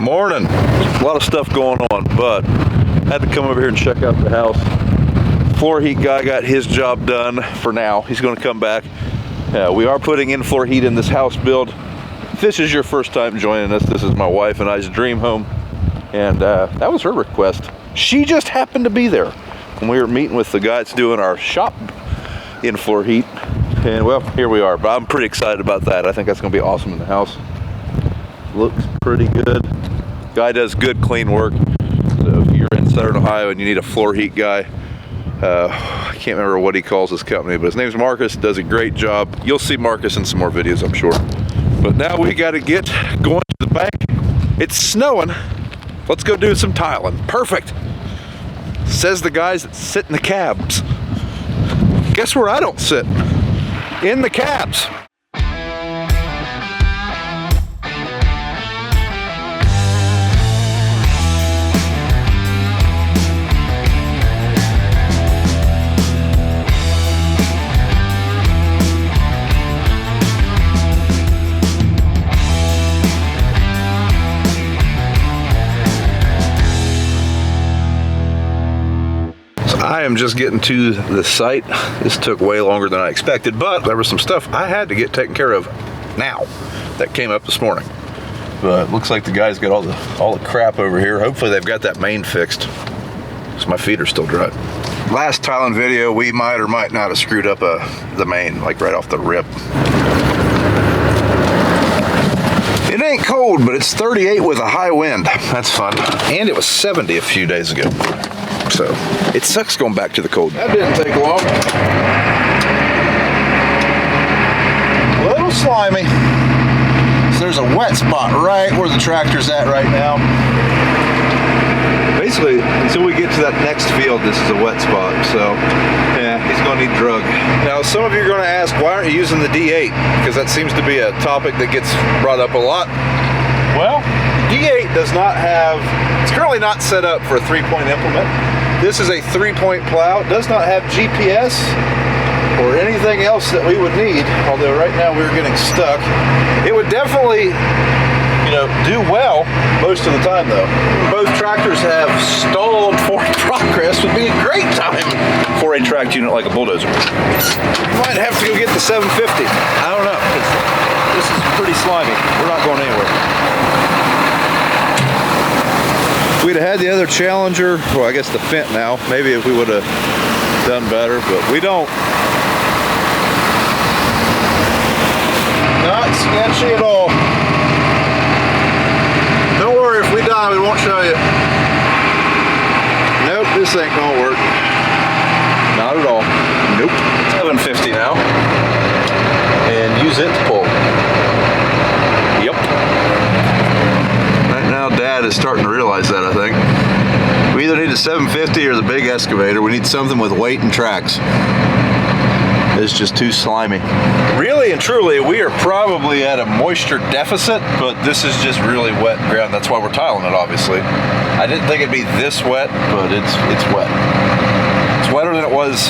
Morning. A lot of stuff going on, but I had to come over here and check out the house. Floor heat guy got his job done for now. He's going to come back. We are putting in floor heat in this house build. If this is your first time joining us, this is my wife and I's dream home, and that was her request. She just happened to be there when we were meeting with the guy that's doing our shop in floor heat, and well, here we are. But I'm pretty excited about that. I think that's going to be awesome in the house. Looks pretty good. Guy does good, clean work. So if you're in Southern Ohio and you need a floor heat guy, I can't remember what he calls his company, but his name's Marcus. Does a great job. You'll see Marcus in some more videos, I'm sure. But now we got to get going to the bank. It's snowing. Let's go do some tiling. Perfect. Says the guys that sit in the cabs. Guess where I don't sit? In the cabs. I am just getting to the site. This took way longer than I expected, but there was some stuff I had to get taken care of now that came up this morning. But it looks like the guys got all the crap over here. Hopefully they've got that main fixed, so my feet are still dry. Last tiling video, we might or might not have screwed up the main, like right off the rip. It ain't cold, but it's 38 with a high wind. That's fun. And it was 70 a few days ago. So it sucks going back to the cold. That didn't take long. A little slimy. So there's a wet spot right where the tractor's at right now. Basically, until we get to that next field, this is a wet spot. So yeah, he's gonna need drug. Now, some of you are gonna ask, why aren't you using the D8? Because that seems to be a topic that gets brought up a lot. Well, D8 does not have, it's currently not set up for a 3-point implement. This is a 3-point plow. It does not have GPS or anything else that we would need, although right now we're getting stuck. It would definitely, do well most of the time though. Both tractors have stalled for progress. Would be a great time for a tracked unit like a bulldozer. You might have to go get the 750. I don't know. This is pretty slimy. We're not going anywhere. We'd have had the other Challenger, well, I guess the Fendt now. Maybe if we would have done better, but we don't. Not sketchy at all. Don't worry, if we die, we won't show you. Nope, this ain't gonna work. Not at all. Nope. 750 now. And use it to pull. Yep. Right now, Dad is starting to realize that, I think. We either need a 750 or the big excavator. We need something with weight and tracks. It's just too slimy. Really and truly, we are probably at a moisture deficit, but this is just really wet ground. That's why we're tiling it, obviously. I didn't think it'd be this wet, but it's wet. It's wetter than it was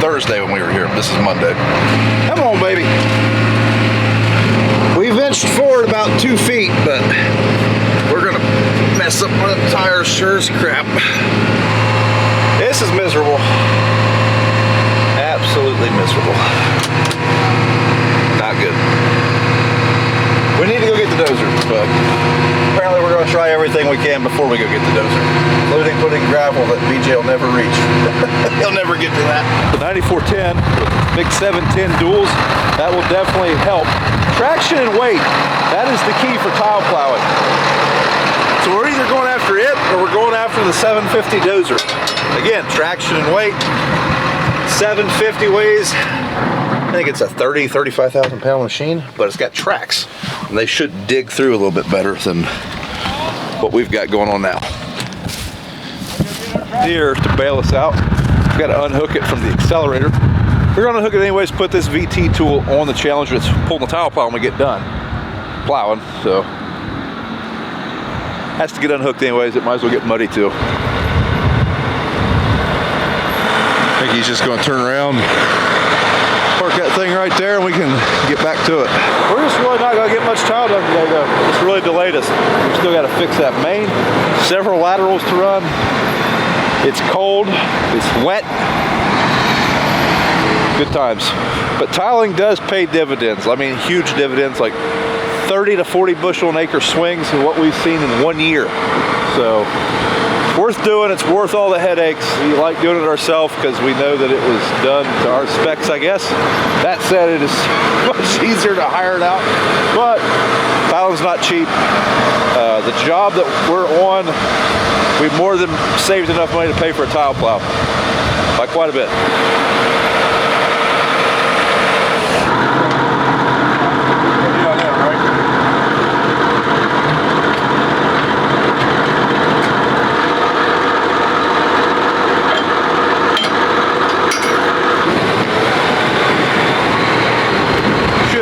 Thursday when we were here. This is Monday. Come on, baby. We've inched forward about 2 feet, but we're gonna mess up one of the tires sure as crap. This is miserable. Absolutely miserable. Not good. We need to go get the dozer, but apparently we're gonna try everything we can before we go get the dozer, including putting gravel that BJ will never reach. He'll never get to that. The 9410 with big 710 duals, that will definitely help. Traction and weight, that is the key for tile plowing. So we're either going after it or we're going after the 750 dozer. Again, traction and weight. 750 weighs, I think it's a 35,000 pound machine, but it's got tracks. And they should dig through a little bit better than what we've got going on now. Deere to bail us out. We've got to unhook it from the accelerator. We're going to hook it anyways, put this VT tool on the Challenger. It's pulling the tile plow when we get done plowing, so has to get unhooked anyways. It might as well get muddy too. I think he's just going to turn around, park park that thing right there and we can get back to it. We're just really not gonna get much tile done today though. It's really delayed us. We still gotta fix that main, several laterals to run. It's cold, it's wet. Good times. But tiling does pay dividends. I mean, huge dividends, like 30 to 40 bushel an acre swings is what we've seen in 1 year. So, worth doing. It's worth all the headaches. We like doing it ourselves because we know that it was done to our specs, I guess. That said, it is much easier to hire it out, but tiling's not cheap. The job that we're on, we've more than saved enough money to pay for a tile plow, by quite a bit.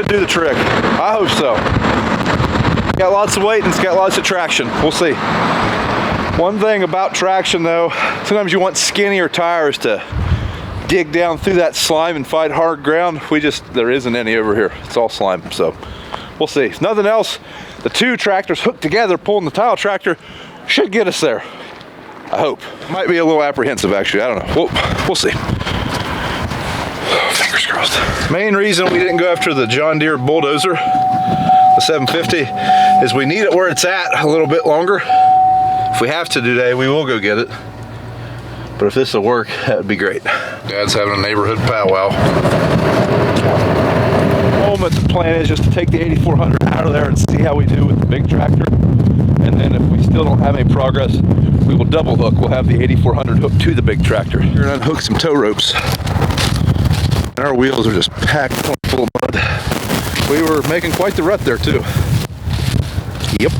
Do the trick. I hope so. Got lots of weight and it's got lots of traction. We'll see. One thing about traction though, sometimes you want skinnier tires to dig down through that slime and fight hard ground. There isn't any over here. It's all slime, so we'll see. If nothing else, the two tractors hooked together pulling the tile tractor should get us there. I hope. Might be a little apprehensive actually, I don't know. We'll see. Fingers crossed. Main reason we didn't go after the John Deere bulldozer, the 750, is we need it where it's at a little bit longer. If we have to today, we will go get it. But if this will work, that would be great. Dad's having a neighborhood powwow. At the moment, the plan is just to take the 8400 out of there and see how we do with the big tractor. And then if we still don't have any progress, we will double hook. We'll have the 8400 hooked to the big tractor. We're gonna unhook some tow ropes. And our wheels are just packed full of mud. We were making quite the rut there too. Yep.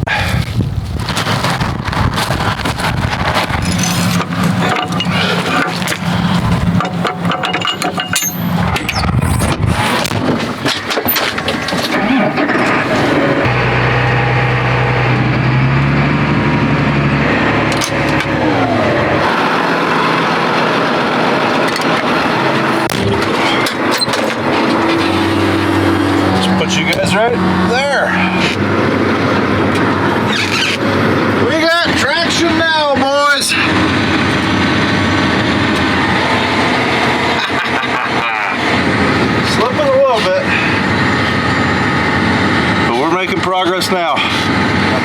Right there. We got traction now, boys. Slipping a little bit, but we're making progress now.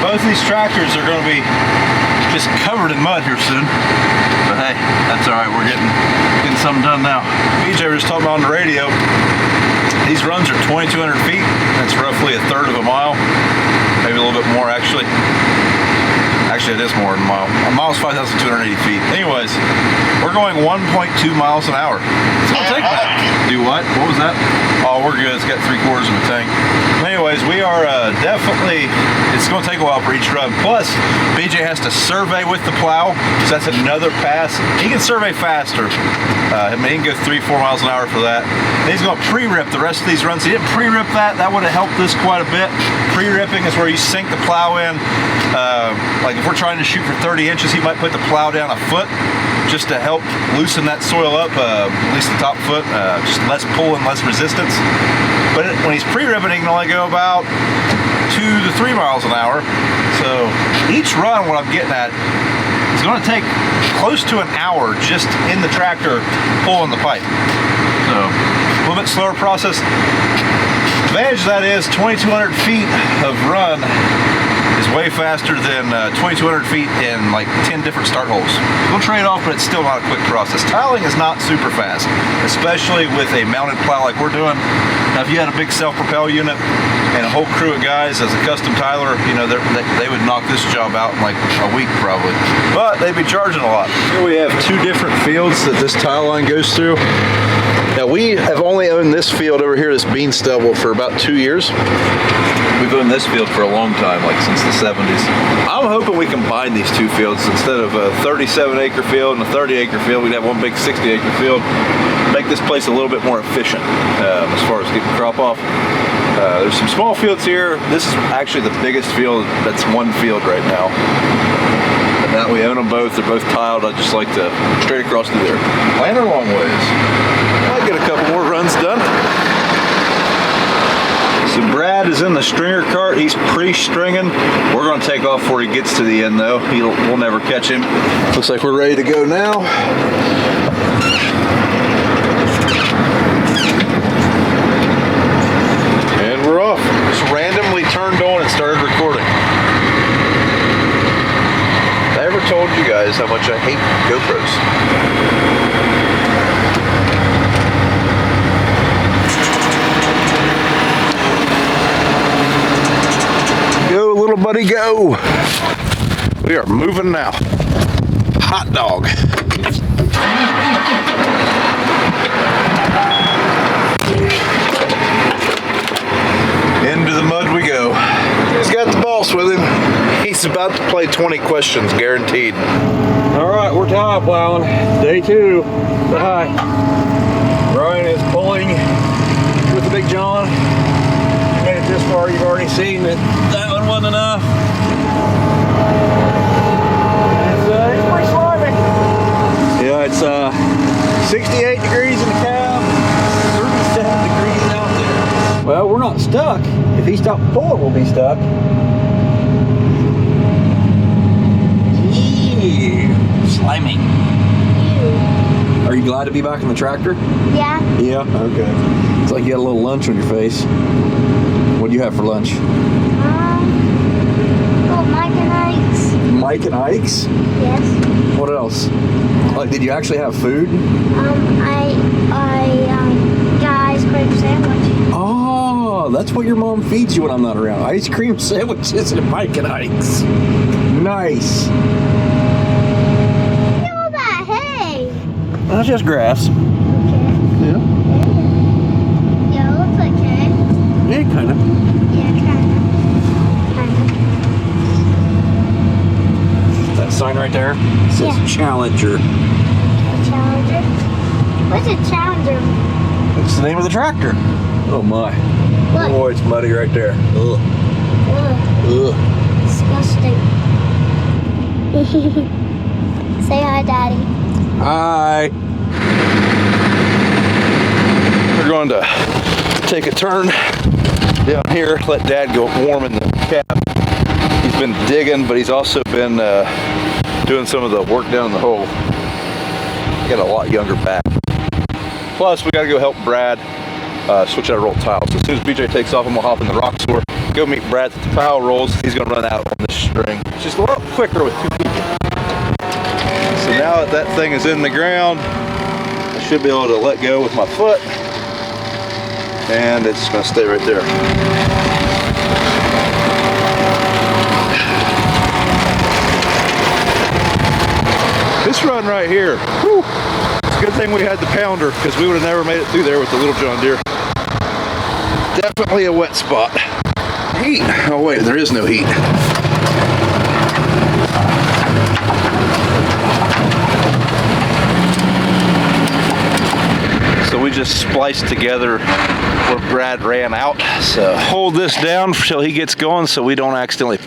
Both of these tractors are going to be just covered in mud here soon. But hey, that's all right. We're getting something done now. BJ was talking about on the radio. These runs are 2,200 feet. That's roughly a third of a mile, maybe a little bit more actually. Actually, it is more than a mile. A mile is 5,280 feet. Anyways, we're going 1.2 miles an hour. It's gonna take that. Do what? What was that? Oh, we're good. It's got 3/4 of a tank. Anyways, we are definitely, it's gonna take a while for each run. Plus, BJ has to survey with the plow, so that's another pass. He can survey faster. I mean, he can go 3-4 miles an hour for that. And he's gonna pre-rip the rest of these runs. He didn't pre-rip that. That would have helped this quite a bit. Pre-ripping is where you sink the plow in. Like if we're trying to shoot for 30 inches, he might put the plow down a foot just to help loosen that soil up, at least the top foot, just less pull and less resistance. But when he's pre-ripping, he can only go about 2 to 3 miles an hour. So each run, what I'm getting at, is going to take close to an hour just in the tractor pulling the pipe. So a little bit slower process. Advantage of that is 2,200 feet of run is way faster than 2,200 feet in like 10 different start holes. We'll trade off, but it's still not a quick process. Tiling is not super fast, especially with a mounted plow like we're doing. Now, if you had a big self-propel unit and a whole crew of guys as a custom tiler, you know, they would knock this job out in like a week probably. But they'd be charging a lot. Here we have 2 different fields that this tile line goes through. Now, we have only owned this field over here, this bean stubble, for about 2 years. We've owned this field for a long time, like since the 70s. I'm hoping we combine these 2 fields. Instead of a 37-acre field and a 30-acre field, we'd have one big 60-acre field. Make this place a little bit more efficient as far as getting crop off. There's some small fields here. This is actually the biggest field that's one field right now. And now we own them both. They're both tiled. I'd just like to straight across through there. Planter long ways. Might get a couple more runs done. Brad is in the stringer cart. He's pre-stringing. We're going to take off before he gets to the end, though. We'll never catch him. Looks like we're ready to go now. And we're off. Just randomly turned on and started recording. I ever told you guys how much I hate GoPros? Go, little buddy, go. We are moving now. Hot dog. Into the mud we go. He's got the boss with him. He's about to play 20 questions, guaranteed. All right, we're tire plowing. Day 2. Say hi. Brian is pulling with the Big John. You made it this far, you've already seen that one wasn't enough. It's pretty slimy. Yeah, it's 68 degrees in the cab, 37 degrees out there. Well, we're not stuck. If he stopped pulling, we'll be stuck. Ew, slimy. Ew. Are you glad to be back in the tractor? Yeah. Yeah? Okay. It's like you got a little lunch on your face. What do you have for lunch? Oh, Mike and Ike's. Mike and Ike's? Yes. What else? Like, did you actually have food? I got ice cream sandwich. Oh, that's what your mom feeds you when I'm not around. Ice cream sandwiches at Mike and Ike's. Nice. Look at all that hay. That's just grass. Okay. Yeah. Yeah, it looks like hay. Yeah, kind of. Yeah, kind of. That sign right there says Yeah. Challenger. Challenger? What's a Challenger? It's the name of the tractor. Oh my. Look. Oh, it's muddy right there. Ugh. Ugh. Ugh. Disgusting. Say hi, Daddy. Hi. We're going to take a turn down here, let Dad go warm in the cab. He's been digging, but he's also been doing some of the work down in the hole. He got a lot younger back. Plus, we got to go help Brad switch out a roll of tiles. As soon as BJ takes off, I'm going to hop in the rock store, go meet Brad at the pile rolls. He's going to run out on this string. It's just a lot quicker with 2 people. So now that thing is in the ground, I should be able to let go with my foot. And it's going to stay right there. This run right here, whew, it's a good thing we had the pounder, because we would have never made it through there with the little John Deere. Definitely a wet spot. Heat. Oh wait, there is no heat. So we just spliced together where Brad ran out. So hold this down until he gets going so we don't accidentally,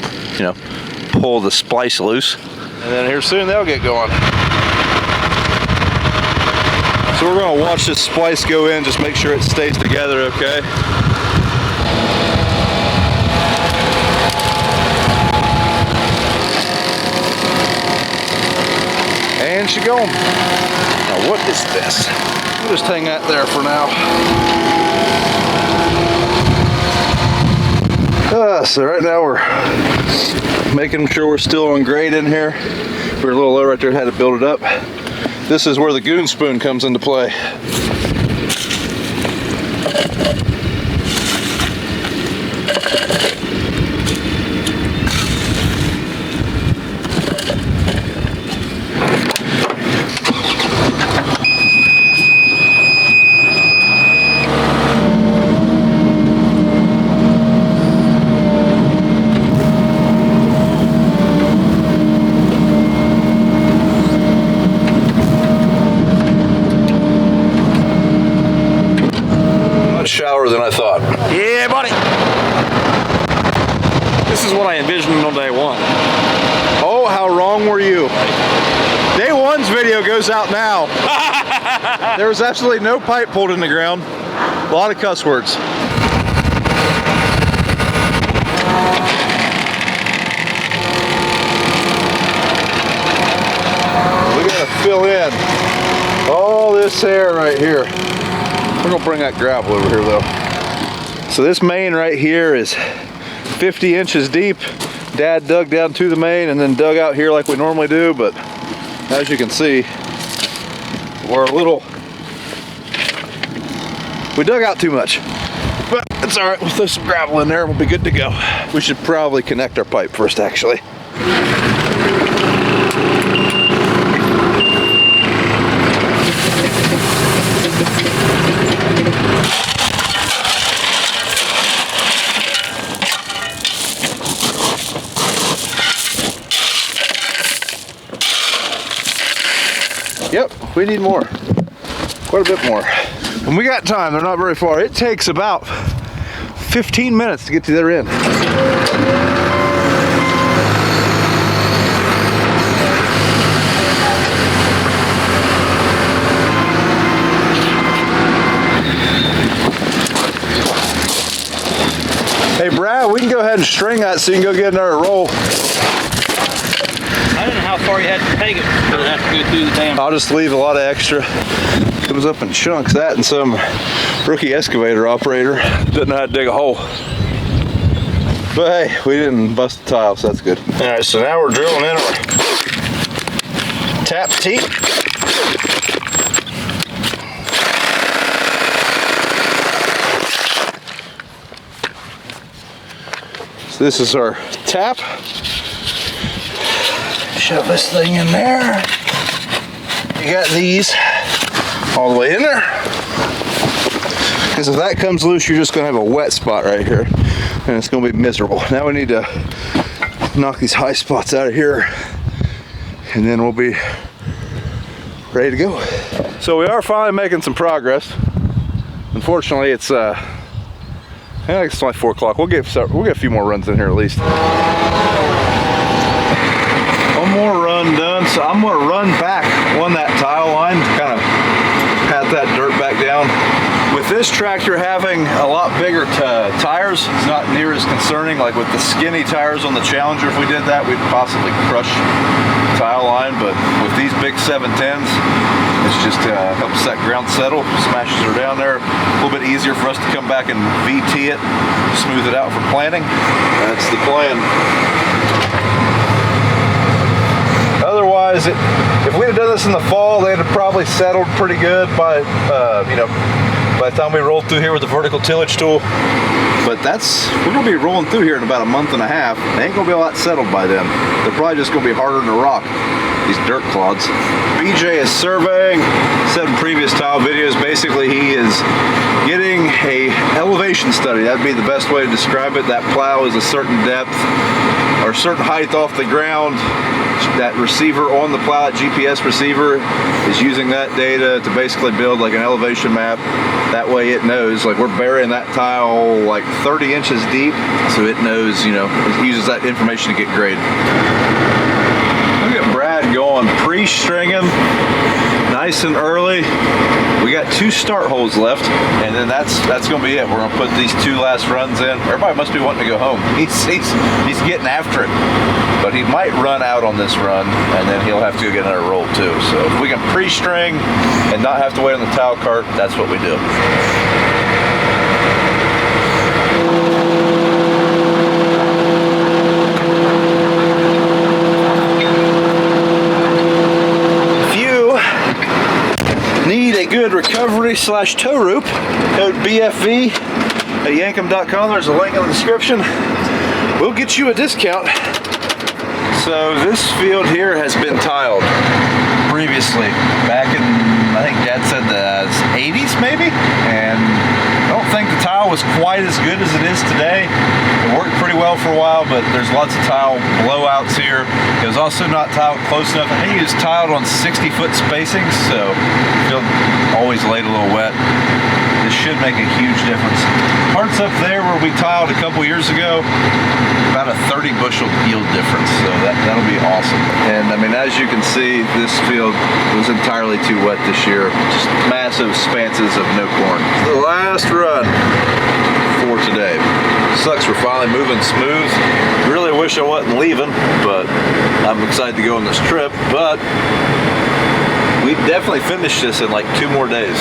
pull the splice loose. And then here soon they'll get going. So we're gonna watch this splice go in, just make sure it stays together, okay? And she going. Now what is this? We'll just hang that there for now. So right now we're making sure we're still on grade in here. We're a little low right there, had to build it up. This is where the goon spoon comes into play. Shallower than I thought. Yeah, buddy. This is what I envisioned on day 1. Oh, how wrong were you? Day 1's video goes out now. There was absolutely no pipe pulled in the ground. A lot of cuss words. fill in all this air right here. We're gonna bring that gravel over here though. So this main right here is 50 inches deep. Dad dug down to the main and then dug out here like we normally do, but as you can see, we dug out too much. But it's all right, we'll throw some gravel in there and we'll be good to go. We should probably connect our pipe first, actually. Yep, we need more. Quite a bit more. And we got time, they're not very far. It takes about 15 minutes to get to their end. Hey Brad, we can go ahead and string that so you can go get another roll. I don't know how far you had to take it, but I have to go through the damn. I'll just leave a lot of extra. Comes up in chunks. That and some rookie excavator operator doesn't know how to dig a hole. But hey, we didn't bust the tile, so that's good. All right, so now we're drilling in our tap teat. So this is our tap. Shove this thing in there. You got these all the way in there. Because if that comes loose, you're just gonna have a wet spot right here. And it's gonna be miserable. Now we need to knock these high spots out of here. And then we'll be ready to go. So we are finally making some progress. Unfortunately, it's I think it's only 4 o'clock. We'll get a few more runs in here at least. One more run done, so I'm gonna run back on that tile line to kind of pat that dirt back down. With this tractor having a lot bigger tires, it's not near as concerning. Like with the skinny tires on the Challenger, if we did that, we'd possibly crush the tile line. But with these big 710s, it's just helps that ground settle, smashes her down there. A little bit easier for us to come back and VT it, smooth it out for planting. That's the plan. Otherwise, if we'd have done this in the fall, they'd have probably settled pretty good by, by the time we rolled through here with the vertical tillage tool. But we're gonna be rolling through here in about a month and a half. They ain't gonna be a lot settled by then. They're probably just gonna be harder than a rock, these dirt clods. BJ is surveying, said in previous tile videos, basically he is getting a elevation study. That'd be the best way to describe it. That plow is a certain depth or a certain height off the ground. That receiver on the plow, that GPS receiver, is using that data to basically build like an elevation map. That way it knows, like we're burying that tile like 30 inches deep, so it knows, you know, it uses that information to get grade. Look at Brad going pre-stringing, nice and early. We got 2 start holes left, and then that's gonna be it. We're gonna put these 2 last runs in. Everybody must be wanting to go home. He's getting after it, but he might run out on this run, and then he'll have to go get another roll too. So if we can pre-string and not have to wait on the tile cart, that's what we do. Need a good recovery/tow rope, code BFV at yankum.com. There's a link in the description. We'll get you a discount. So this field here has been tiled previously, back in, I think Dad said the 80s maybe, and I don't think the tile was quite as good as it is today. It worked pretty well for a while, but there's lots of tile blowouts here. It was also not tiled close enough. I think it was tiled on 60-foot spacings, so the field always laid a little wet. This should make a huge difference. Parts up there where we tiled a couple years ago, about a 30 bushel yield difference, so that'll be awesome. And I mean, as you can see, this field was entirely too wet this year. Just massive expanses of no corn. The last run for today. Sucks we're finally moving smooth. Really wish I wasn't leaving, but I'm excited to go on this trip. But we definitely finish this in like 2 more days.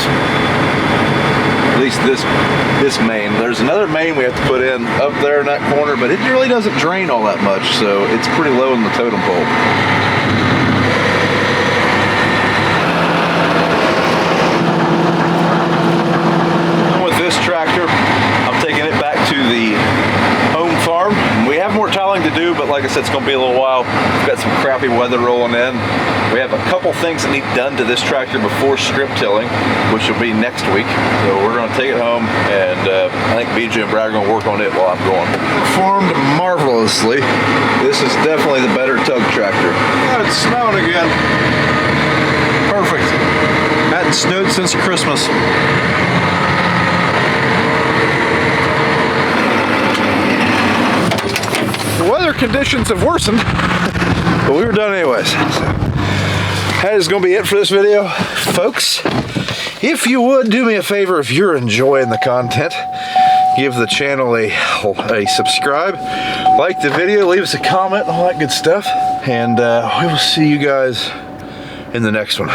At least this main. There's another main we have to put in up there in that corner, but it really doesn't drain all that much, so it's pretty low in the totem pole. And with this tractor, I'm taking it back to the home farm. We have more tiling to do, but like I said, it's going to be a little while. We've got some crappy weather rolling in. We have a couple things that need done to this tractor before strip tilling, which will be next week. So we're going to take it home, and I think BJ and Brad are going to work on it while I'm gone. Performed marvelously. This is definitely the better tug tractor. Yeah, it's snowing again. Perfect. Hadn't snowed since Christmas. The weather conditions have worsened, but we were done anyways. That is going to be it for this video, folks. If you would do me a favor, if you're enjoying the content, give the channel a subscribe, like the video, leave us a comment, all that good stuff, and we will see you guys in the next one.